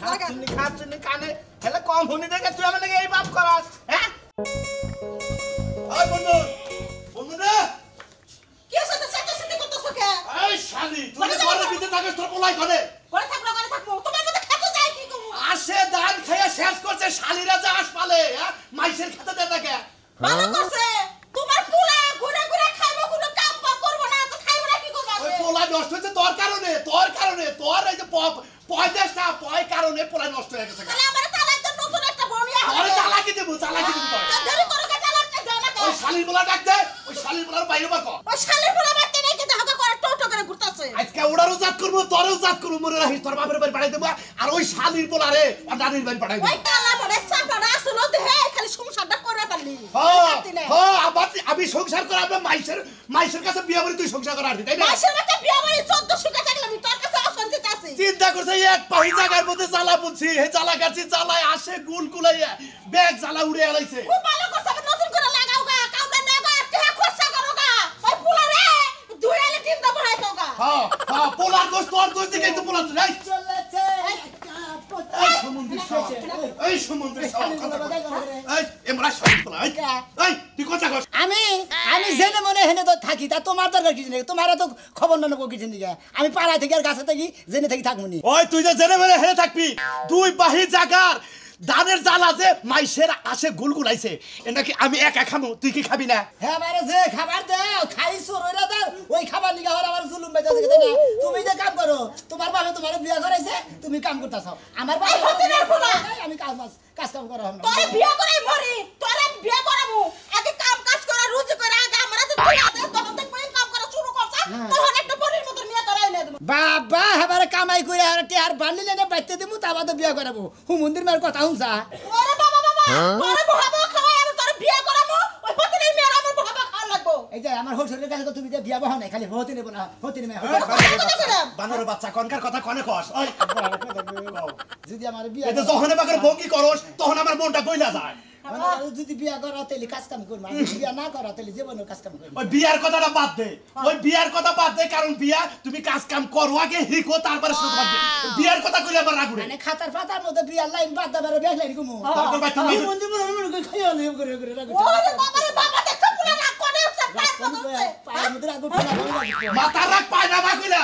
খাচ্ছিনি কানে হেলে কম হুনি দেখে তুই আমার এই বাপ করাস হ্যাঁ ওই বন্ধু বন্ধু না কি সাথে সাথে সাথে করতেছ কে এই শালি তুই ঘরের ভিতরে থাকিস তোর পোলাই করে থাকবো তোমার মধ্যে খেতে যায় কি করব আসে ধান খাইয়া শেষ করছে শালিরা যা আস পালে হ্যাঁ মাইসের খেতে দেয় না কে ভালো করছে তোমার পোলা ঘুরে ঘুরে খাইবো কোনো কাম করব না তো খাইবো না কি করব ওই পোলা নষ্ট হচ্ছে তোর কারণে তোর এই যে পয়দেশটা পয় কারণে পোলা নষ্ট হয়ে গেছে তাহলে আমার তালাক তো নতুন একটা বনিয়া আরে চালাকি দেব তোর দেরি করে কে তালাকটা দাও না ওই শালির পোলা ডাক দে ওই শালির পোলার বাইরে বাকো ওই শালের পোলা বাড়তে নেই কিন্তু হাগা করে টোটো করে ঘুরতাছে আজকে ওড়ারও জাত করব তোরও জাত করব মনে রাখিস তোর বাপের বাড়ি পাঠাই দেব আর ওই শালির পোলা রে আর নানির বাড়ি পাঠাই দেব ওই কালা বড় সাপাড়া আসলো দেহে খালি সংসারটা করে পারলি আমি সংসার করে আমরা মাইসের কাছে বিয়ে করে তুই সংসার করার তাই না মাসের মধ্যে বিয়া বাড়ি 1400 টাকা লাগলাম তোর কাছে অশান্তিতে আছি চিন্তা করছে এক পাহি জায়গার মধ্যে জ্বালা বুঝছি হে জ্বালা গাছি জ্বালায় আসে গুল কুলাইয়া ব্যাগ জ্বালা উড়ে আলাইছে খুব ভালো করছ আবার নতুন করে লাগাও গা কাউকে নেগা টাকা খরচা করো গা ওই পোলা রে দুই আলে টিম দা বড়াই তো গা হ্যাঁ পোলার দোষ তোর দোষ দিকেই তো পোলা তুই চলেছে এই সমুদ্রে এই এমরা শালির পোলা এই তুই কথা কস আমি জেনে মনে হেনে তো থাকি তা তোমার দরকার কিছু নেই তোমার তো খবর না নেবো কিছু দিকে আমি পাড়া থেকে আর গাছে থাকি জেনে থাকি থাকবনি ওই তুই যে জেনে মেরে হেরে থাকবি দুই বাহি জাগার ধানের জ্বালা যে মাইসের আসে গুলগুলাইছে এ নাকি আমি একা খামু তুই কি খাবি না হ্যাঁ মানে যে খাবার দাও খাইছো রইরা দাও ওই খাবার নিগা হর আমার জুলুম বেজাছে তাই না তুমি যে কাম করো তোমার বাবা তোমার বিয়া করাইছে তুমি কাম করতাছো আমার বাবা আমি কাজ কাম করা হলো তোরে বিয়া করে মরি তোরে বিয়া করাবো আগে কাম কাজ করা রুজি করে আগে আমরা তো তুই আদে তখন থেকে কই কাম করা শুরু করছ তখন একটা পরির মত নিয়ে করাই না দেব বাবা হেবারে কামাই করে আর টিয়ার বান্ডিলে না বাইতে দিমু তা বাদে বিয়া করাবো হু মন্দির মার কথা হুনছা ওরে বাবা তোরে বহাবা খাওয়াই আমি তোরে বিয়া করাবো ওই পতিনের মেয়ের আমার বহাবা খাওয়া লাগবো এই যে আমার হোসরের কাছে তুমি যে বিয়া বহা নাই খালি হতে নেব না হতে নেবে বানর বাচ্চা কনকার কথা কনে কস ওই যদি আমার বিয়া এটা যখন বাগের ভঙ্গি করস তখন আমার মনটা কইলা যায় যদি বিয়া করা তাহলে কাজ কাম করব বিয়া না করা তাহলে জীবনে কাজ কাম করব ওই বিয়ার কথাটা বাদ দে ওই বিয়ার কথা বাদ দে কারণ বিয়া তুমি কাজ কাম করো আগে হিকো তারপরে শুরু করবে বিয়ার কথা কইলে আবার রাগ উঠে মানে খাতার পাতার মধ্যে বিয়ার লাইন বাদ দাবারে ব্যাগ লাইন কমু তারপর ভাই তুমি মন জীবন মনে খাইয়া লই করে রাগ ওরে বাবা রে বাবা দেখছ পুরা রাগ করে উঠছে পায়ের মধ্যে রাগ উঠে না মাথা রাগ পায় না কইলা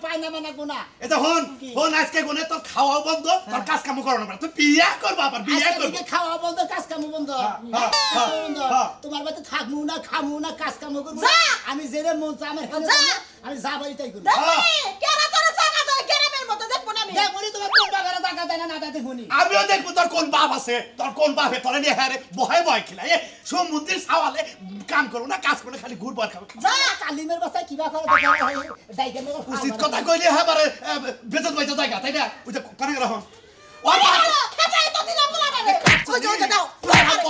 পায় না মানে গুনা এটা হন আজকে গুনে তোর খাওয়া বন্ধ তোর কাজ কাম করো না তুই বিয়া করবা আবার বিয়া করবা খাওয়া বন্ধ কাজ কাম বন্ধ তোমার বাড়িতে থাকমু না খামু না কাজ কাম করব আমি জেরে মন চা আমার আমি যা বাড়ি তাই করব কেরা তোর জায়গা দই গ্রামের মধ্যে দেখব না আমি দেখবনি তোমার কোন বাগারে জায়গা দেয় না দেখবনি আমিও দেখব তোর কোন বাপ আছে তোর কোন বাপে তোরে নিয়ে হারে ভয় খেলা এ সমুদ্রের সাওয়ালে কাম করব না কাজ করব খালি ঘুরবার খাবো যা কালিমের বাসায় কিবা করে দাইকে উচিত কথা কইলে হাবারে বেজত বাইজত জায়গা তাই না ওই যে করে রাখুন ওর খাতায় তো দিলাম বলা না ওই যে দাও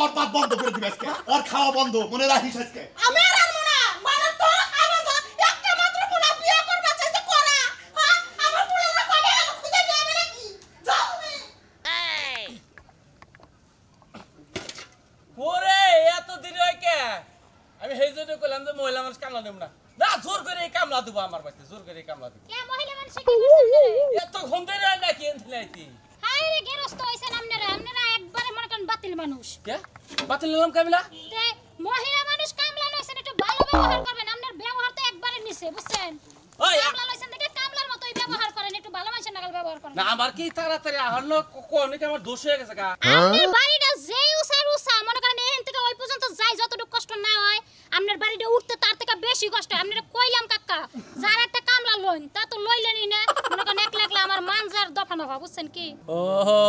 ওর বাপ বন্ধ করে দিবে আজকে ওর খাওয়া বন্ধ মনে রাখিস আজকে আমি আর আনবো না মানে তো খাবো না একটা মাত্র পোলা বিয়া করবা চাইছে করা হ্যাঁ আমার পোলাটা কবে গেল খুঁজে নিয়ে যাবে নাকি যাও তুমি ওরে এত দিন হয় কে আমি সেই জন্য কইলাম যে মহিলা মানুষ কামলা দেব না না জোর করে এই কামলা দেবো আমার বাড়িতে জোর করে এই কামলা দেবো কে মহিলা মানুষ কি করছেন এত ঘুম দেয় না কি এনছিলাইতি হাই রে গেরস্ত হইছেন আপনারা একবারে মনে করেন বাতিল মানুষ কে বাতিল নিলাম কামিলা তে মহিলা মানুষ কামলা লইছেন একটু ভালো ব্যবহার করবেন আপনার ব্যবহার তো একবারে নিচে বুঝছেন ওই কামলা লইছেন দেখে কামলার মতই ব্যবহার করেন একটু ভালো মানুষের নাগাল ব্যবহার করেন না আমার কি তাড়াতাড়ি আহলো কোন কি আমার দোষ হয়ে গেছে কা আপনার বাড়িটা যেই উসা মনে করেন এখান থেকে ওই পর্যন্ত যাই যতটুকু কষ্ট না হয় আপনার বাড়িটা উঠতে তার থেকে বেশি কষ্ট আপনারা কইলাম কাকা যার একটা কামলা লইন তা তো লইলেনই না মনে করেন এক লাগলা আমার মানজার দফা না বুঝছেন কি ওহো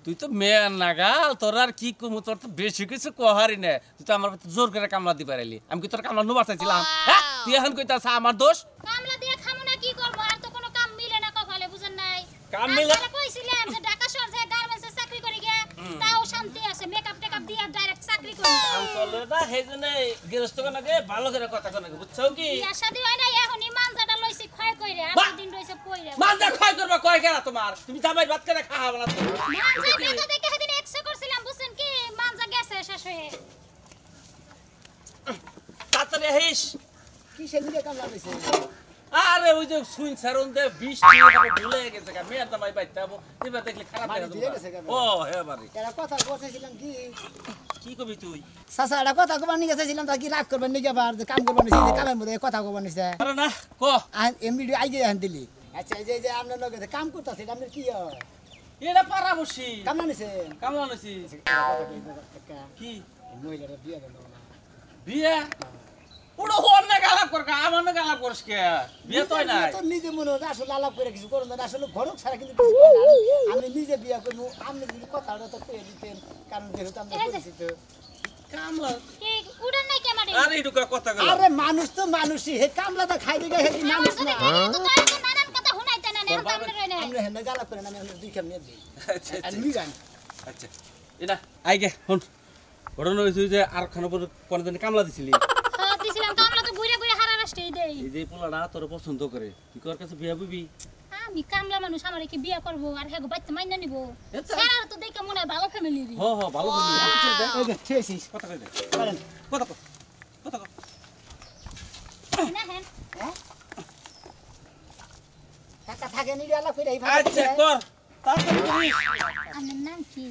তুই তো মেয়ে নাগাল তোর আর কি কমু তোর তো বেশি কিছু কহারি না তুই তো আমার জোর করে কামলা দি পারাইলি আমি কি তোর কামলা নুবার চাইছিলাম হ্যাঁ তুই এখন কইতাছ আমার দোষ কামলা দিয়ে খামু না কি করব আর তো কোনো কাম মিলে না কপালে বুঝেন নাই কাম মিলে আমি কইছিলাম যে ঢাকা শহর যে গার্মেন্টসে চাকরি করি গে তাও শান্তি আছে মেকআপ টেকআপ দিয়ে ডাইরেক্ট চাকরি করি কাম চলে না সেইজন্য গৃহস্থ কনাকে ভালো করে কথা কনাকে বুঝছো কি বিয়া শাদী হয় না এখন মানজাটা লইছি ক্ষয় কইরে আর দিন রইছে পইরে মানজা ক্ষয় করবা কয় কেনা তোমার তুমি জামাই ভাত করে খাওয়া না তো মানজা কথা দেখে সেদিন এক্সে করছিলাম বুঝছেন কি মানজা গেছে শেষ হয়ে তাড়াতাড়ি আহিস কি সেদিকে কামলা লইছে আরে ওই যে সুইন সারন দে 20 টাকা ভুলে গেছে কা মেয়ের দামাই বাইতে আবো এবার দেখলে খারাপ বাড়ি লাগে দিয়ে গেছে কেন? ও হে বাড়ি এরা কথা বলছিলাম কি কবি তুই চাচা এটা কথা কবার নিয়ে গেছিলাম তা কি রাগ করবেন নিয়ে আবার যে কাম করবার নিছে কামের মধ্যে কথা কবার নিছে আরে না ক এমনি আইগে আন দিলি আচ্ছা এই যে আপনার লগে কাম করতেছে এটা আপনার কি হয় এটা পারা বসি কামলা নিছে কামলা নছি কি মহিলাটা বিয়ে দেন না বিয়ে ওড়ো হন না গালাপ কর আমার না গালাপ করস কে বিয়ে তো নাই তো নিজে মনে হয় আসলে আলাপ করে কিছু করুন না আসলে ঘরক ছাড়া কিন্তু কিছু করে না। আমি নিজে বিয়ে করবো আপনি যদি কথাটা তো কয়ে দিতেন কারণ যেহেতু আমরা পরিচিত কামলা কে উড়ান নাই কে মারে আরে এটুকু কথা গেল আরে মানুষ তো মানুষই হে কামলাটা খাই দিকে হে কি মানুষ না তো তার তো নানান কথা শুনাইতে না এখন আমরা রই না আমরা হেনে গালাপ করে না আমি দুই খাম নিয়ে দিই আচ্ছা আর মিগান আচ্ছা এনা আইগে হন ওড়ন হইছে যে আর খানো পরে দিন কামলা দিছিলি দিছিলাম কামলা তো ঘুরে ঘুরে হারা রাষ্ট্রই দেই এই যে পোলাটা তোর পছন্দ করে তুই কর কাছে বিয়া বুবি আমি কামলা মানুষ আমার কি বিয়ে করব আর হেগো বাইতে মাইনা নিব আচ্ছা। স্যার তো দেখে মনে হয় ভালো ফ্যামিলির হ হ ভালো বুবি এই যে ঠেসিস কথা কই দে করেন কথা কর কথা কর না হ্যাঁ টাকা থাকে নি আলাপ করে এই আচ্ছা কর তাড়াতাড়ি করিস আমার নাম কি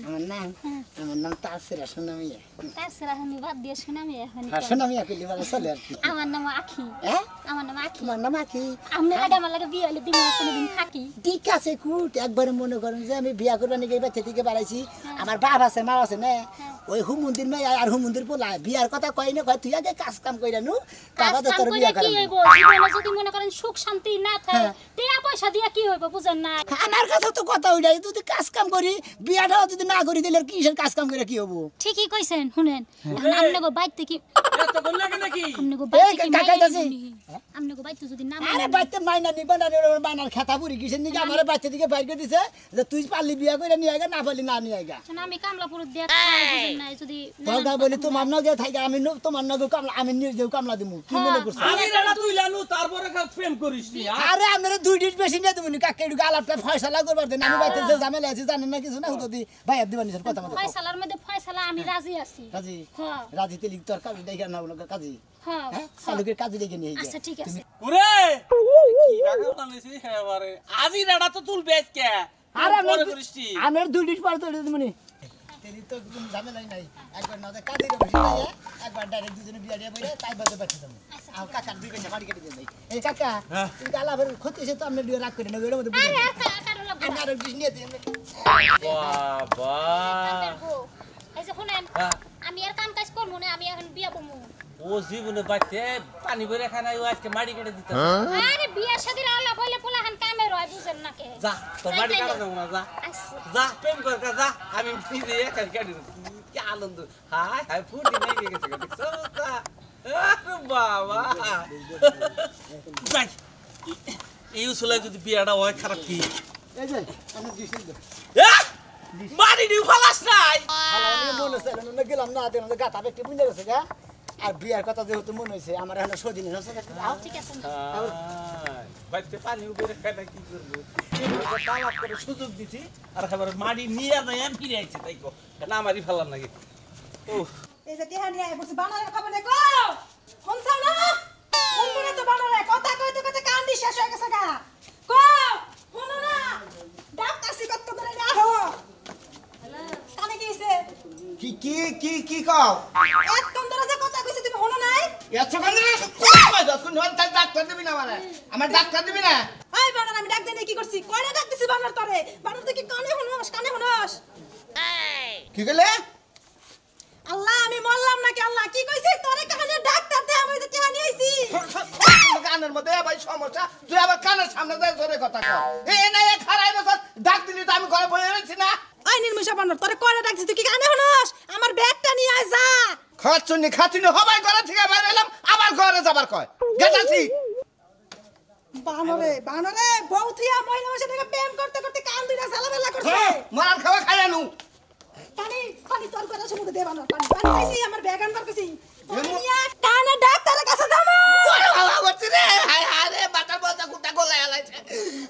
আমার নাম তাসিরা সোনামিয়া তার স্যার আমি বাদ দিয়ে শুনামি এখন আর সোনামিয়া কইলি বলে চলে আর কি আমার নাম আখি হ্যাঁ আমার নাম আখি তোমার নাম কি আমনে লাগে আমার লাগে বিয়ে হলে দিন কোনদিন থাকি ঠিক আছে কুট একবারে মনে করেন যে আমি বিয়া করবার নিয়ে বাচ্চা থেকে বাড়াইছি আমার বাপ আছে মা আছে না ওই হুমন্দির মেয়ে আর হুমন্দির পোলা বিয়ার কথা কই না কয় তুই আগে কাজ কাম কইরা নু বাবা তো তোর বিয়া কি করাবো হইব জীবনে যদি মনে করেন সুখ শান্তি না থাকে টাকা পয়সা দিয়া কি হইব বুঝেন না আমার কাছে তো কথা উঠাই যদি কাজ কাম করি বিয়াটাও যদি না করি দিলে কিসের কাজ কাম করে কি হবো ঠিকই কইছেন শুনেন আমনে গো বাইতে কি এত বল লাগে নাকি আমনে গো বাইতে কি কাকা যাচ্ছে। আমনে গো বাইতে যদি না আরে বাইতে মাইনা নিবা না বানার খাতা পুরি কিসের নিকে আমার বাচ্চা দিকে বাইর করে দিছে যে তুই পারলি বিয়া করে নিয়ে আইগা না পারলি না নিয়ে আইগা আমি কামলাপুর দিয়া বুঝেন না যদি তোরা বলি তোমার নগে থাইগা আমি তোমার নগে কামলা আমি নিজেও কামলা দিমু কি মনে করছ আমি রানা তুই লানু তারপরে প্রেম করিস নি আরে আমরা দুই ডিট বেশি নিয়ে দেবনি কাকে একটু আলাপটা ফয়সালা করবার দেন আমি বাইতে যে ঝামেলা আছে জানেন না কিছু না যদি ভাই আর দিবানি কথা মতো ফয়সালার মধ্যে ফয়সালা আমি রাজি আছি কাজী হ্যাঁ রাজি তেলি তোর কাজ দেখে না ওনাকে কাজী হ্যাঁ হ্যাঁ সালুকের কাজী দেখে নিয়ে আচ্ছা ঠিক আছে ওরে কি রাগা বানাইছিস এবারে আজি রাডা তো তুলবে আজকে আরে পরে করিস নি আমি দুই ডিট পরে তো দেবনি তেরি তো কোনো ঝামেলাই নাই একবার না কাজী রে বসে যায় একবার ডাইরেক্ট দুজনে বিয়া দিয়ে বইরে তাই বাদে বাচ্চা দেবো আর কাকার দুই পয়সা বাড়ি কেটে দেন এই কাকা তুই আলাপের ক্ষতি হয়েছে তো আপনি দুই রাগ করে না ওইটার মধ্যে বুঝে আরে কারো লাগবে আমি আরো ডিশ নিয়ে দিই বাবা এই যে শুনেন আমি আর কাম কাজ করবো না আমি এখন বিয়া বমু ও জীবনে বাইতে পানি ভরে খানাই আজকে মাড়ি কেটে দিতে আরে বিয়ার সাথে আলাপ হইলে পোলাহান কামে রয় বুঝেন না কে যা তো মাড়ি কাটা যাবো না যা আচ্ছা যা প্রেম কর যা আমি নিজে একা কাটি কি আনন্দ হাই হাই ফুটি নেই গেছে দেখছো যা আরে বাবা যাই এই উসলে যদি বিয়াটা হয় খারাপ কি এই যে আমি ডিশ দিই মারি দি ফালাস নাই আমি মনে হচ্ছে না গেলাম না দিলাম গাতা ব্যক্তি বুঝে গেছে গা আর বিয়ার কথা যেহেতু মনে হয়েছে আমার এখন সদিন হচ্ছে ঠিক আছে বাইতে পানি উপরে খাইনা কি করবো তালাপ করে সুযোগ দিছি আর খাবার মারি নিয়ে নাই আমি ফিরে আইছি তাই কো না আমারই ফেলার নাকি ও এই যে টিহানি আই বসে বানারে খবর দেখো শুনছ না কোন মনে তো বানারে কথা কইতে কইতে কান্দি শেষ হয়ে গেছে গা কো শুনো না ডাক্তারসি কত করে না হো হ্যালো কানে কিছে কি কি কি কি কও এক তন্দরা যে কথা কইছে তুমি শুনো নাই এত কোন ডাক্তার দিবি না মানে আমার ডাক্তার দিবি না আই বানার আমি ডাক দেনে কি করছি কয়টা ডাক দিছি বানার তরে বানার তো কি কানে শুনোস কি কইলে আল্লাহ আমি মরলাম নাকি আল্লাহ কি কইছিস তোরে কানে ডাক্তার দে আমি যে টিহানি আইছি কানের মধ্যে ভাই সমস্যা তুই আবার কানের সামনে যায় জোরে কথা কর এই না এক হারাই বছর ডাক দিলি তো আমি ঘরে বসে রইছি না আই নির্মুষা বানার তোরে কয়টা ডাকছিস তুই কি কানে শুনোস আমার ব্যাগটা নিয়ে আয় যা খাচুনি হবাই ঘরে থেকে বাইরে এলাম আবার ঘরে যাবার কয় গেটাছি বানরে বউ থিয়া মহিলা বসে থেকে প্রেম করতে করতে কান দুইটা ঝালামেলা করছে মারার খাওয়া খাইয়ানু পানি তোর কথা শুনে দে বানর পানি চাইছি আমার ব্যাগ আনবার কইছি কানে ডাক্তারের কাছে যাবো বাবা করছি রে হায় হায় রে বাটার বলতা কুটা গলায় আলাইছে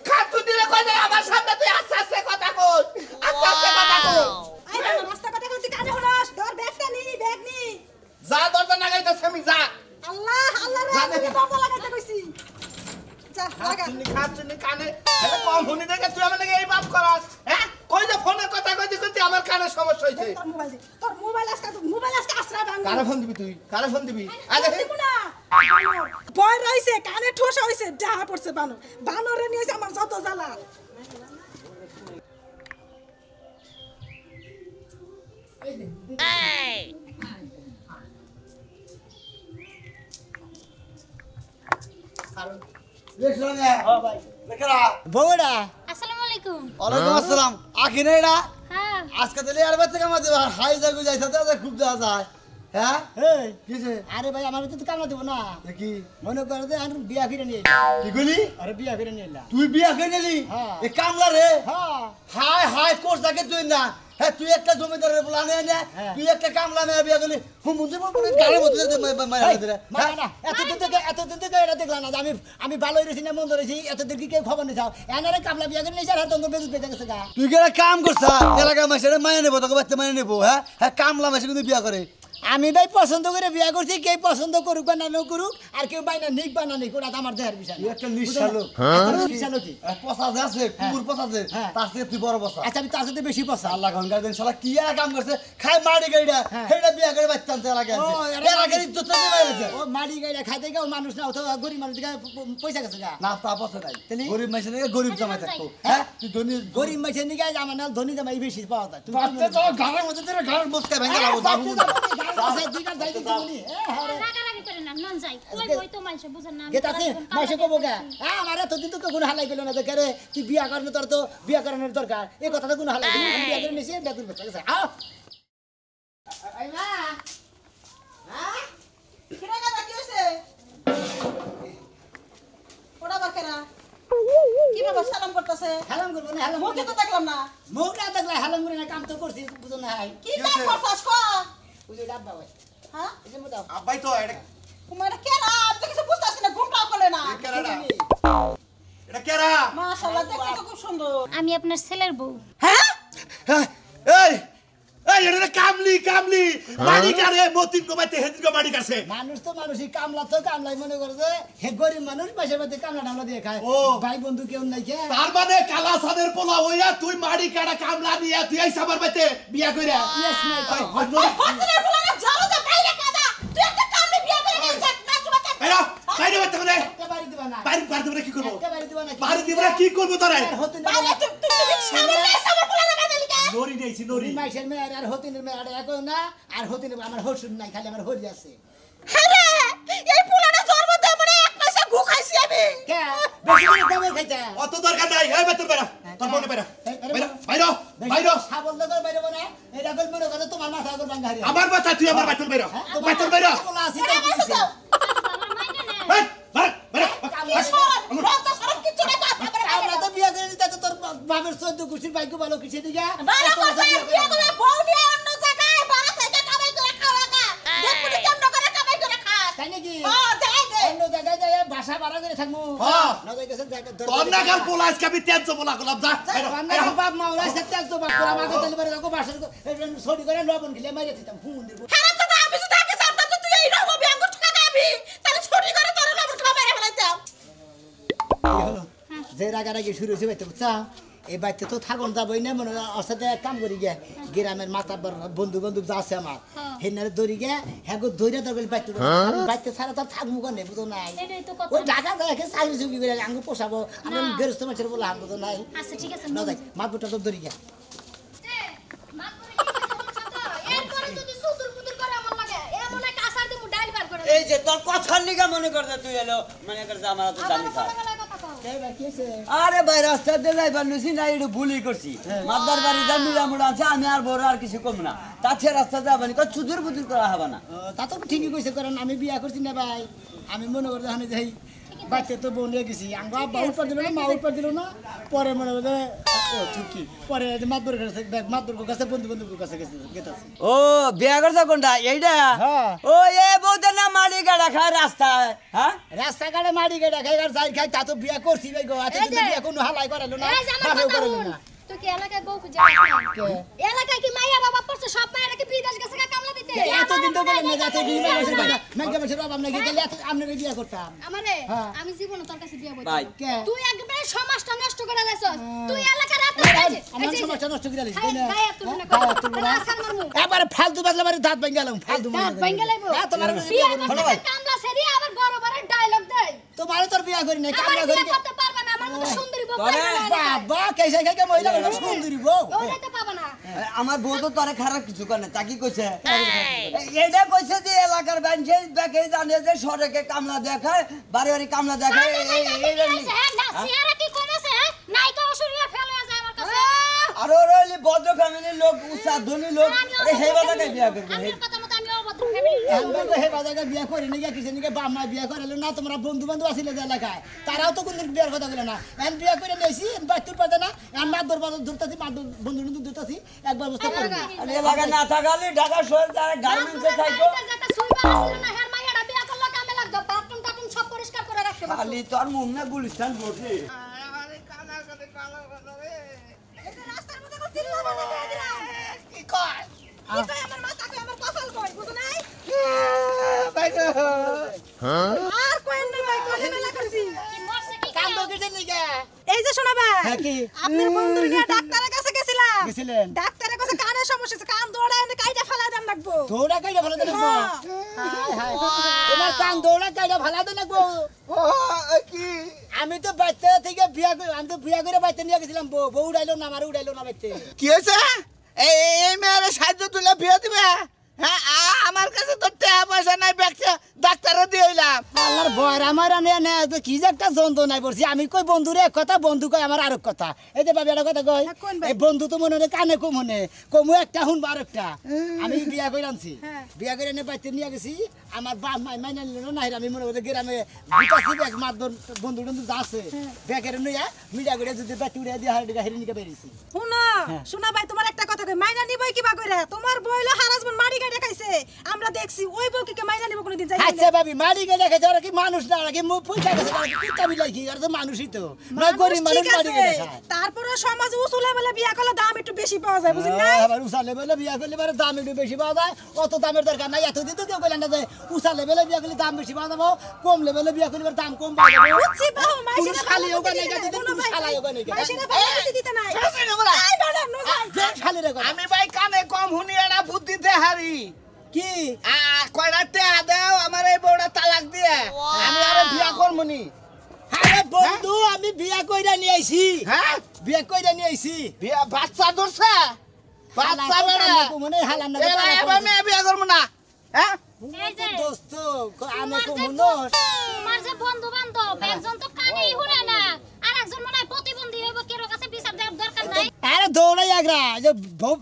খাচুনি রে কই আমার সামনে তুই আস্তে আস্তে কথা কই আস্তে আস্তে কথা কই আই বানর রাস্তা কথা কইছি কানে শুনোস তোর ব্যাগটা নি ব্যাগ নি যা দরজা লাগাইতেছ আমি যা আল্লাহ আল্লাহ রে আমি দরজা লাগাইতে কইছি যা খাচ্ছিনি কানে এটা কম শুনি দেখে তুই আমার এই বাপ করাস হ্যাঁ কই যে ফোনে কথা কইতে কইতে আমার কানে সমস্যা হইছে তোর মোবাইল আজকে আশ্রয় ভাঙ কারে ফোন দিবি তুই কারে ফোন দিবি আগে বয় রইছে কানে ঠোসা হইছে ডাহা পড়ছে বানরে নিয়েছে আমার যত জ্বালা বউরা আসসালামু আলাইকুম ওয়ালাইকুম আসসালাম আখিনে এরা হ্যাঁ আজকে তাহলে আর বাচ্চা কামা দেব হাই জাগু যাইছে তো খুব দেওয়া যায় হ্যাঁ এই কিছে আরে ভাই আমার তো কামলা দেব না কি মনে করে যে আমি বিয়া করে নিয়ে কি কইলি আরে বিয়া করে নিয়ে এলা তুই বিয়া করে নিলি এ কামলা রে হ্যাঁ হাই হাই কোর্স থাকে তুই না হ্যাঁ তুই একটা জমিদারের বলা নে না তুই একটা কামলা মেয়ে বিয়া করলি হুমুন্দি বল গালের মধ্যে মারা দে না এতদিন থেকে এটা দেখলাম না আমি ভালো হইছি না মন্দ হইছি এতদিন কি কেউ খবর নিছ এনারে কামলা বিয়া করে নিছ আর তোর বেজুত বেজে গেছে গা তুই কি কাম করছ এলাকা মাসে মাইনে নেব তোকে বাচ্চা মাইনে নেব হ্যাঁ হ্যাঁ কামলা মাসে কিন্তু বিয়া করে আমি ভাই পছন্দ করে বিয়া করছি কেউ পছন্দ করুক বা না করুক আর কেউ বাইনা নিক বা না নিক ওটা আমার দেহের বিষয় একটা নিঃশ্বাস লোক নিঃশ্বাস কি পচা আছে কুকুর পচা আছে তার থেকে তুই বড় পচা আচ্ছা আমি তার সাথে বেশি পচা আল্লাহ গঙ্গা দেন শালা কি কাম করছে খায় মাড়ি গাইডা হেডা বিয়া করে বাচ্চা আনতে লাগে এর আগে ইজ্জত দিয়ে বাইরেছে ও মাড়ি গাইডা খাইতে গেও মানুষ না অথবা গরিব মানুষ দিকে পয়সা গেছে গা না তা পছন্দ নাই গরিব মানুষের দিকে গরিব জামাই থাকতো হ্যাঁ তুই ধনী গরিব মানুষের দিকে আমার না ধনী জামাই বেশি পাওয়া যায় তুই বাচ্চা তো ঘরের মধ্যে তোর ঘরের বসতে ভেঙে লাভ যাবো আচ্ছা দুই কাজ যাইতে দিবনি রাগারাগি করে না নন যাই কই বই তো মাইছে বুঝেন না গেতাছে মাইছে কবো গা আমার এত দিন তো কোন হালাই গেল না দেখে রে তুই বিয়া করনে তোর তো বিয়া করানোর দরকার এই কথাটা কোন হালাই গেল আমি বিয়া করে নিছি বেদুর বেচা গেছে আ এই মা হ্যাঁ কিরা কথা কি হইছে ওড়া বাকেরা কি বাবা সালাম করতেছে হালাম করব না হালাম মুখে তো দেখলাম না মুখ না দেখলে হালাম করে না কাম তো করছিস বুঝো না কি কাম করছস কো বুঝে ডাব্বা ভাই হ্যাঁ এই যে মোটা আব্বাই তো এটা তোমার কেরা আমি তো কিছু বুঝতাছি না ঘুমটাও করে না কেরাডা এটা কেরা মাশাআল্লাহ দেখতে তো খুব সুন্দর আমি আপনার ছেলের বউ হ্যাঁ এই এই এটা কামলি মাটি কারে মতিন গোবাইতে হেদিন গো মাটি কাছে মানুষ তো মানুষই কামলা তো কামলাই মনে করে যে হে গরিব মানুষ পয়সা পাতে কামলা টামলা দিয়ে খায় ও ভাই বন্ধু কেউ নাই কে তার মানে কালা সাদের পোলা হইয়া তুই মাটি কাটা কামলা নিয়া তুই এই সাবার বাইতে বিয়া কইরা ইয়েস নাই হতরে ফুলানা জলতে বাইরে কাদা তুই একটা কামে বিয়ে করে নিয়ে যা না তোমার বাইরে বাইরে বাইতে মানে বাড়ি দিবা না বাইরে বাইরে কি করব বাড়ি দিবা না বাড়ি দিব না কি করব তোরে বাইরে তুই সামনে সামনে ফুলানা বানালি কে নরি নেইছি নরি মাইশের মেয়ে আর হতিনের মেয়ে আর একই না আর হতিনের আমার হসুর নাই খালি আমার হরি আছে আরে এই ফুলানা জন্ম দে মানে এক পয়সা গু খাইছি আমি কে বেশি করে দেবে খাইতা অত দরকার নাই এই বেতন বেরা তোর মনে বেরা বাইরে বাইরে সাবল দগর বাইরে বনা এটা কল মনে করে তোমার মাথা আগর ভাঙা হারি আমার কথা তুই আমার বেতন বেরা বেতন বেরা বলা আছে তাই দিছে আমার মাইনে না রক্ত সরব কিছু না আমরা তো বিয়া করে দিতে তোর বাবার 14 কুশির বাইকো ভালো কিছে দিগা ভালো কথা বিয়ে করে বউ দিয়ে অন্য জায়গায় বাড়া থেকে কামাই করে খাওয়া কা দেখবি কেমন করে কামাই করে খাস তাই নাকি ও যাই দে অন্য জায়গায় যায় ভাষা বাড়া করে থাকমু হ্যাঁ না যাই গেছে জায়গা তোর নাগাল পোলা আজকে আমি তেজ বলা গলাম যা রান্না বাপ মা ওরা সেটা তো বাপ করে আমাকে চলে পারে দেখো বাসার ছড়ি করে লবণ খেলে মাইরে দিতাম হুন দিব খারাপ তো আমি যদি আগে জানতাম যে তুই এই রকম বিয়াঙ্গ ঠকা খাবি তাহলে ছড়ি করে তোর লবণ খাওয়া মেরে ফেলাইতাম হলো যে রাগারাগি শুরু হয়েছে বাইতে বুঝছা এই বাইতে তো থাকুন যাবই না মনে ওর সাথে কাম করি গে গ্রামের মাতা বন্ধু বন্ধু যা আছে আমার হেনারে দৌড়ি গে হ্যাঁ গো দৌড়ে দরকার বাইতে বাইতে ছাড়া তো থাকবো কেন বুঝো নাই এটাই তো কথা ওই ঢাকা যায় চাকরি চুকি করে আঙ্গু পোষাবো আমি গেরস্ত মাছের বলে আম বুঝো নাই আচ্ছা ঠিক আছে না যাই মাপুটা তো দৌড়ি গে মাপ করে কি কথা বলছ তো এরপরে যদি সুদুর পুদুর করে আমার লাগে এমন এক আসার দিমু ডাইল বার করে এই যে তোর কথার লিগা মনে করতে তুই এলো মনে কর যে আমার তো জানি স্যার কথা কও আরে ভাই রাস্তা দিয়ে যাইবার নিছি না একটু ভুলই করছি মাদার বাড়ি যা মিলামুড়া আছে আমি আর বড় আর কিছু কম না তাছে রাস্তা যাবানি কই চুদুর বুদুর করা হবে না তা তো ঠিকই কইছে কারণ আমি বিয়া করছি না ভাই আমি মনে করতে হানে যাই বাচ্চা তো বোন গেছি আঙ্গা বাউল পর দিল না মাউল পর দিল না পরে মনে করতে ও ঠিকই পরে মাদুর কাছে মাদুর কাছে বন্ধু বন্ধু কাছে গেছে ও বিয়া করছ কোনটা এইটা হ্যাঁ। ও এ বউদের না মাড়ি গাড়া খায় রাস্তায় হ্যাঁ রাস্তাঘাটে মারি গেটা খাই আর যাই খাই তা তো বিয়া করছি ভাই গো এত দিন বিয়া কোনো হালাই করালো না বাপেও করালো না তুই কি এলাকায় বউ খুঁজে এলাকায় কি মাইয়া বাবা পড়ছে সব মায়েরা কি বিদেশ গেছে কামলা দিতে এতদিন তো বলেন না যাতে বিয়ে বছর কথা মেঘা বছর বাবা আপনাকে গেলে আপনাকে বিয়ে করতাম আমারে আমি জীবনে তোর কাছে বিয়ে বলছি ভাই কে তুই একবারে সমাজটা নষ্ট করে লাইছস তুই এলাকার রাত আমার সমাজটা নষ্ট করে দিলি না গায়ে তুই না কর আসার মারমু এবারে ফালতু বাজলা মারি দাঁত ভেঙে গেলাম ফালতু দাঁত ভেঙে লাইবো তোমার বিয়ে করতে কামলা সেরি আবার বড় বড় ডায়লগ দেয় তোমার তোর বিয়ে করি না আমার কামনা বিয়ে করি করতে পারবে না আমার মতো সুন্দরী বউ তোরে বাবা কেসে খাইকে মহিলা হলো সুন্দরী বউ ওইটা পাবা না আমার বউ তো তোরে খারাপ কিছু করে তা কি কইছে এইটা কইছে যে এলাকার বাঞ্চে দেখে জানে যে সড়কে কামলা দেখায় বাড়ি বাড়ি কামলা দেখায় সিয়ারা কি কমেছে নাইকা অসুরিয়া ফেলে যায় আমার কাছে আর ওর হইলে ভদ্র ফ্যামিলির লোক উষা ধনী লোক আরে হেই বাজাকে বিয়া করবে আমি কথা মতো আমি অভদ্র ফ্যামিলি আমরা তো হে বাজাকে বিয়ে করি না কিছু নাকি বাপ মা বিয়ে করালো না তোমরা বন্ধু বান্ধব আসিলে যে এলাকায় তারাও তো কোনদিন বিয়ের কথা বলে না এখন বিয়ে করে নিয়েছি বাচ্চুর পাতে না এখন মাদুর বাদর ধরতেছি মাদুর বন্ধু বন্ধু ধরতেছি একবার বুঝতে পারবো আর এলাকা না থাকালে ঢাকা শহর তারা গার্মেন্টসে থাকবো যেটা সুইবা আছিল না হের মাইয়াটা বিয়া করলো কামে লাগতো বাথরুম টাথরুম সব পরিষ্কার করে রাখতে খালি তোর মুখ না গুলিস্তান বসে এই যে রাস্তার মধ্যে কোন চিল্লা বাজা করে দিলাম কি কয় কি কই আমার মাথা কই আমার কপাল কই বুঝো নাই আর কোয়েন না ভাই কোনে মেলা করছি কি মরছে কি কান্দ কিছু নিকে এই যে শোনা ভাই হ্যাঁ কি আপনার বন্ধুর গিয়ে ডাক্তারের কাছে গেছিলাম গেছিলেন? ডাক্তারের কাছে কানের সমস্যা আছে কান দৌড়ায় এনে কাইটা ফেলা দাম লাগবো দৌড়া কাইটা ভালো দেন তোমার কান দৌড়া কাইটা ভালো দেন লাগবো কি আমি তো বাচ্চা থেকে বিয়া করে আমি তো বিয়া করে বাচ্চা নিয়ে গেছিলাম বউ উড়াইলো না আমার উড়াইলো না বাচ্চা কি হয়েছে এই মেয়ের সাহায্য তুলে বিয়ে দিবে হ্যাঁ আমার কাছে তো টাকা পয়সা নাই ব্যাগটা ডাক্তারও দিয়ে এলাম আল্লাহর ভয় আমার কি যে একটা যন্ত্র নাই পড়ছি আমি কই বন্ধুরে এক কথা বন্ধু কই আমার আরেক কথা এই যে বাবা একটা কথা কই হ্যাঁ, কোন ভাই? এই বন্ধু তো মনে হয় কানে কম মনে কমু একটা শুনবো আরেকটা আমি বিয়া করে আনছি হ্যাঁ। বিয়া করে এনে বাড়িতে নিয়ে গেছি আমার বাপ মাই মাইনা নিল না আমি মনে করি গ্রামে বিকাশি ব্যাগ মাতবর বন্ধু টন্ধু যা আছে ব্যাগের নিয়ে মিডিয়া করে যদি বাটি উড়ে দিয়ে হাড়ি হেরি নিকে বেরিয়েছি শুনো শোনা ভাই তোমার একটা কথা কই মাইনা নিবই কিবা কইরা তোমার বইলো হারাজবন মারি গাড়ি খাইছে আমরা দেখছি ওই বউকে কে মাইনা নিব কোনদিন যাই আচ্ছা ভাবি মারি গে দেখেছে ওরা কি মানুষ না ওরা কি মুখ পয়সা গেছে ওরা কি কামি লাগি আর তো মানুষই তো না গরিব মানুষ মারি গে দেখায় তারপরে সমাজ উসুলে বলে বিয়া করলে দাম একটু বেশি পাওয়া যায় বুঝলি না আবার উষা লেভেলে বিয়া করলে পরে দাম একটু বেশি পাওয়া যায় অত দামের দরকার নাই এতদিন তো কেউ বলেন না যে উষা লেভেলে বিয়া করলে দাম বেশি পাওয়া যাবো কম লেভেলে বিয়া করলে পরে দাম কম পাওয়া যাবে বুঝছি বাহু মাইশিনা পুরুষ খালি ওগা নাই গাতে দিন পুরুষ খালাই ওগা নাই গাতে মাইশিনা ভালো দিতে নাই আই বাড়া নো যাই খালি রে আমি ভাই কানে কম শুনি এটা বুদ্ধিতে হারি কি কয়টা টাকা দাও আমার এই বউটা তালাক দিয়ে আমি আরে বিয়া করবনি আরে বন্ধু আমি বিয়া কইরা নিয়ে আইছি হ্যাঁ বিয়া কইরা নিয়ে আইছি বিয়া বাচ্চা ধরছে বাচ্চা বেড়া মনে হালান না এবার এবার মেয়ে বিয়া করবো না হ্যাঁ এই যে দোস্ত আমি কো তোমার যে মনো তোমার যে বন্ধু বান্ধব একজন তো কানেই শুনে না আর একজন মনে হয় প্রতিবন্ধী হইব কেরো কাছে বিচার দেওয়ার দরকার নাই আরে দৌড়াই আগরা যে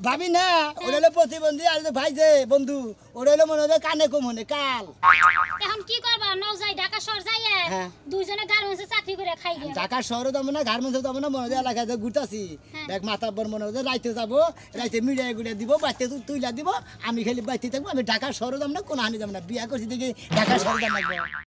ভাবি না ওরা হলো প্রতিবন্ধী আর যে ভাই যে বন্ধু ওরা হলো মনে হয় কানে কম মনে কাল এখন কি করবা নও যাই ঢাকা শহর যাইয়ে হ্যাঁ। দুইজনে গার্মেন্টসে চাকরি করে খাই গে ঢাকা শহরে যাবো না গার্মেন্টসে যাবো না মনে হয় এলাকায় যে ঘুরতাছি দেখ মাথা বর মনে হয় রাইতে যাবো রাইতে মিডিয়া গুড়িয়া দিব বাড়িতে তুইলা দিব আমি খালি বাড়িতে থাকবো আমি ঢাকা শহরে যাবো না কোনো হানি যাবো না বিয়া করছি দেখি ঢাকা শহরে যাবো